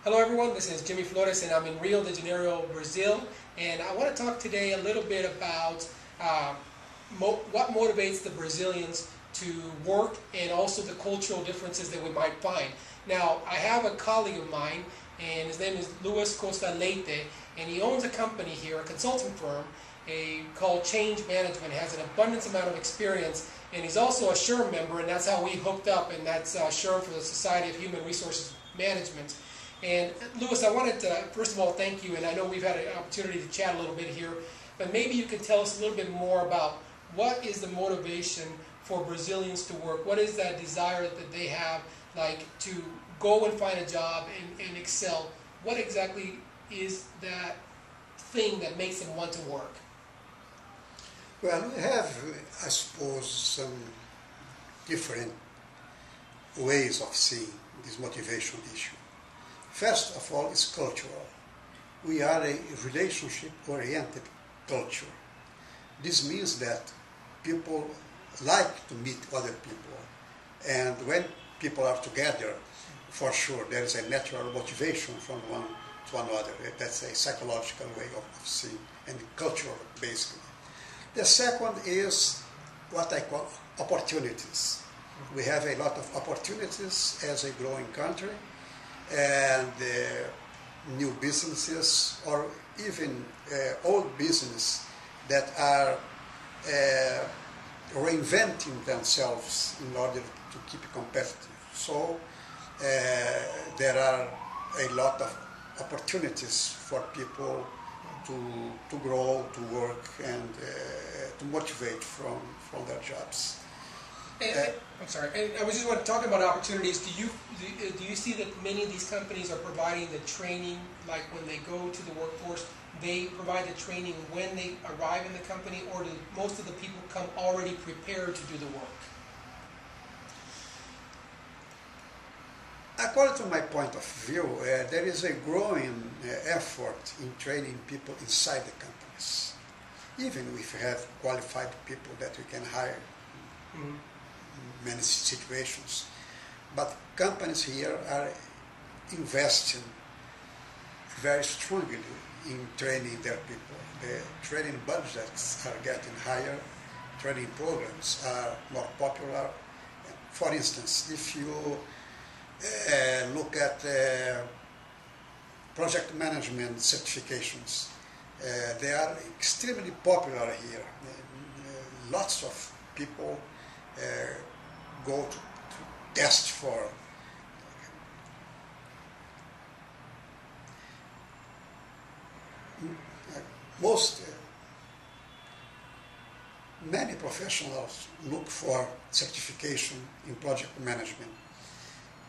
Hello everyone, this is Jimmie Flores and I'm in Rio de Janeiro, Brazil, and I want to talk today a little bit about what motivates the Brazilians to work and also the cultural differences that we might find. Now, I have a colleague of mine and his name is Luis Costa Leite, and he owns a company here, a consulting firm, called Change Management. He has an abundance amount of experience, and he's also a SHRM member, and that's how we hooked up, and that's SHRM for the Society of Human Resources Management. And Luis, I wanted to, first of all, thank you, and I know we've had an opportunity to chat a little bit here, but maybe you could tell us a little bit more about what is the motivation for Brazilians to work? What is that desire that they have, like, to go and find a job and excel? What exactly is that thing that makes them want to work? Well, we have, I suppose, some different ways of seeing this motivation issue. First of all, it's cultural. We are a relationship-oriented culture. This means that people like to meet other people, and when people are together, for sure, there is a natural motivation from one to another. That's a psychological way of seeing, and cultural, basically. The second is what I call opportunities. We have a lot of opportunities as a growing country, and new businesses or even old business that are reinventing themselves in order to keep competitive. So there are a lot of opportunities for people to grow, to work, and to motivate from their jobs. I'm sorry. And I was just want to talk about opportunities. Do you see that many of these companies are providing the training, like when they go to the workforce, they provide the training when they arrive in the company, or do most of the people come already prepared to do the work? According to my point of view, there is a growing effort in training people inside the companies, even if we have qualified people that we can hire. Mm-hmm. Many situations, but companies here are investing very strongly in training their people. The training budgets are getting higher, training programs are more popular. For instance, if you look at project management certifications, they are extremely popular here. Lots of people go to test for many professionals look for certification in project management.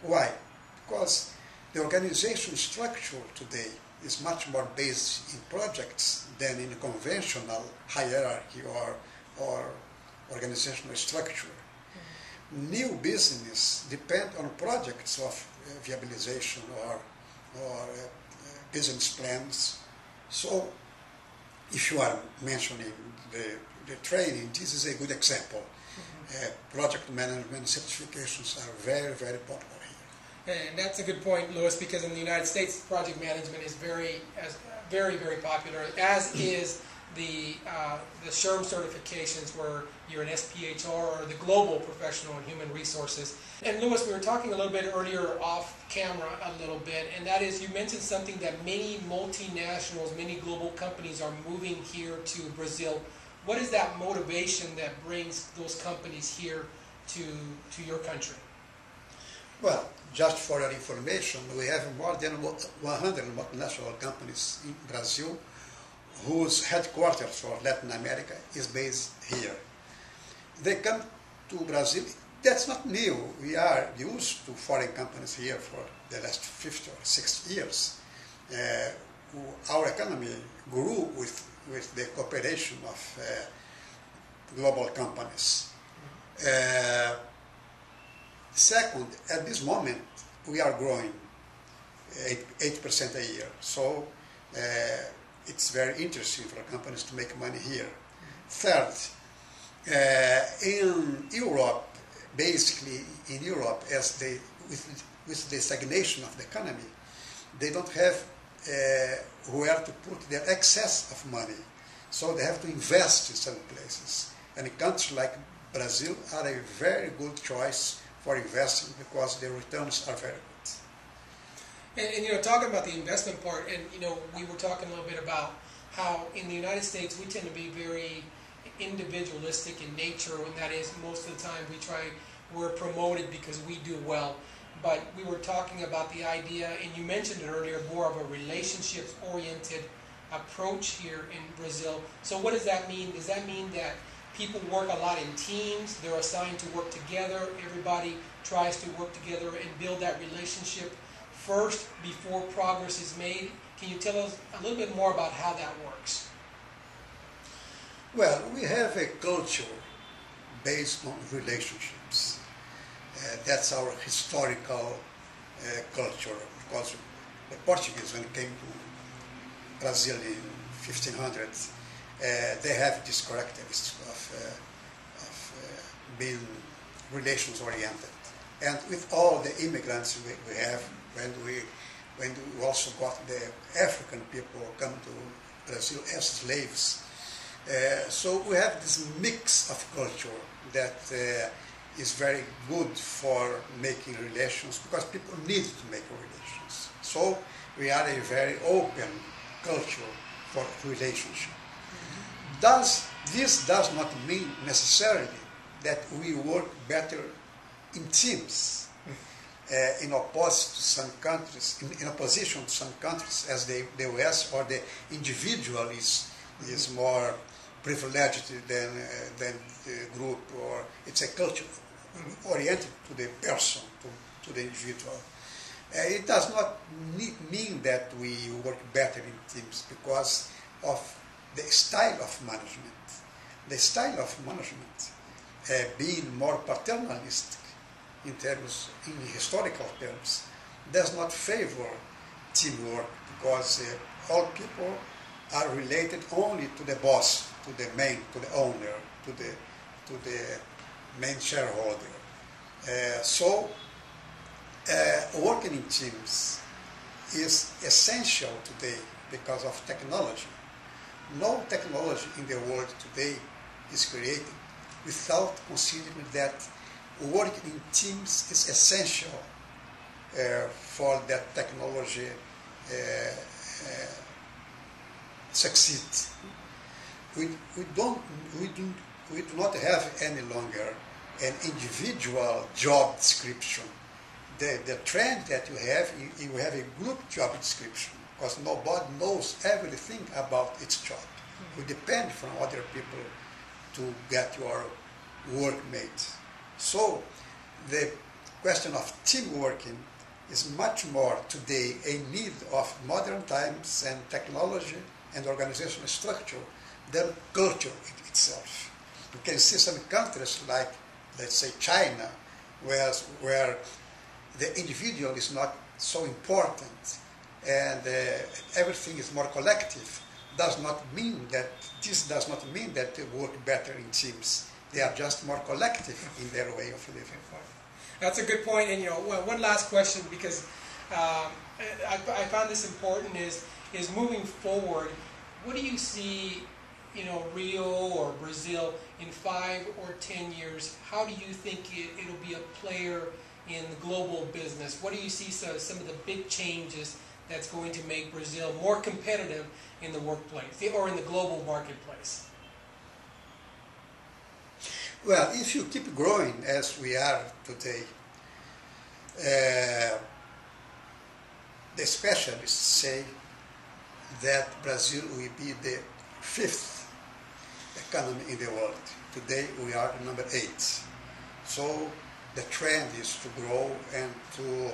Why? Because the organization structure today is much more based in projects than in a conventional hierarchy or organizational structure. Mm-hmm. New business depend on projects of viabilization or business plans. So, if you are mentioning the training, this is a good example. Mm-hmm. Project management certifications are very, very popular here. And that's a good point, Luis, because in the United States, project management is very, very popular, as is the SHRM certifications, where you're an SPHR, or the Global Professional in Human Resources. And Luis, we were talking a little bit earlier off camera a little bit, and that is, you mentioned something that many multinationals, many global companies are moving here to Brazil. What is that motivation that brings those companies here to your country? Well, just for your information, we have more than 100 multinational companies in Brazil whose headquarters for Latin America is based here. They come to Brazil. That's not new. We are used to foreign companies here for the last 50 or 60 years. Our economy grew with the cooperation of global companies. Second, at this moment, we are growing 8% a year. So it's very interesting for companies to make money here. Third, in Europe, basically in Europe, with the stagnation of the economy, they don't have where to put their excess of money. So they have to invest in some places. And countries like Brazil are a very good choice for investing because the returns are very good. And talking about the investment part, and we were talking a little bit about how in the United States we tend to be very individualistic in nature, and that is most of the time we're promoted because we do well. But we were talking about the idea, and you mentioned it earlier, more of a relationships-oriented approach here in Brazil. So what does that mean? Does that mean that people work a lot in teams? They're assigned to work together. Everybody tries to work together and build that relationship first before progress is made. Can you tell us a little bit more about how that works? Well, we have a culture based on relationships. That's our historical culture, because the Portuguese, when they came to Brazil in 1500s, they have this characteristic of being relations-oriented. And with all the immigrants we have, when we also got the African people come to Brazil as slaves, so we have this mix of culture that is very good for making relations, because people need to make relations. So we are a very open culture for relationship. This does not mean necessarily that we work better in teams, in opposition to some countries, in opposition to some countries as the US, or the individual is more privileged than the group, or it's a culture oriented to the person, to the individual. It does not mean that we work better in teams because of the style of management. The style of management, being more paternalistic in historical terms, does not favor teamwork, because all people are related only to the boss, to the owner, to the main shareholder. So working in teams is essential today because of technology. No technology in the world today is created without considering that working in teams is essential for that technology succeed. We do not have any longer an individual job description. The trend that you have a group job description, because nobody knows everything about its job. You depend from other people to get your workmate. So the question of team working is much more today a need of modern times and technology and organizational structure than culture itself. You can see some countries like, let's say, China, where the individual is not so important and everything is more collective. This does not mean that they work better in teams. They are just more collective in their way of living. That's a good point. And one last question, because I found this important, is moving forward. What do you see, Rio or Brazil in 5 or 10 years? How do you think it'll be a player in the global business? What do you see some of the big changes that's going to make Brazil more competitive in the workplace or in the global marketplace? Well, if you keep growing as we are today, the specialists say that Brazil will be the 5th economy in the world. Today we are number 8. So the trend is to grow and to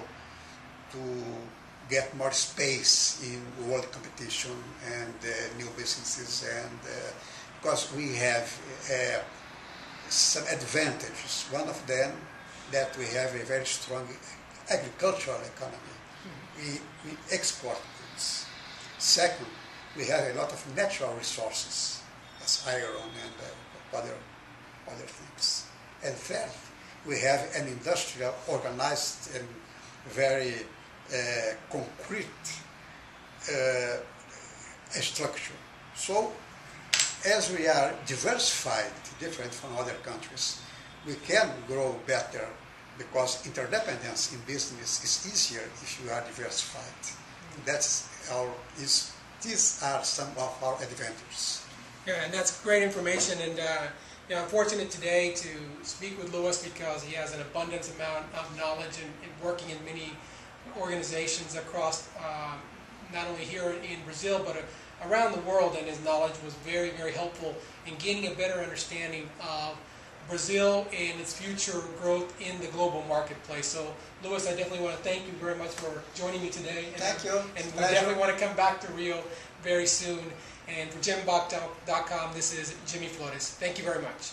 get more space in world competition and new businesses, and because we have some advantages. One of them, that we have a very strong agricultural economy. We export goods. Second, we have a lot of natural resources, as iron and other things. And third, we have an industrial, organized, and very concrete structure. So, as we are diversified, different from other countries, we can grow better because interdependence in business is easier if you are diversified. These are some of our advantages. Yeah, and that's great information. And I'm fortunate today to speak with Louis because he has an abundance amount of knowledge and working in many organizations across, not only here in Brazil, but around the world, and his knowledge was very, very helpful in gaining a better understanding of Brazil and its future growth in the global marketplace. So, Louis, I definitely want to thank you very much for joining me today. Thank you. And we definitely want to come back to Rio very soon. And for JimmieBach.com, this is Jimmie Flores. Thank you very much.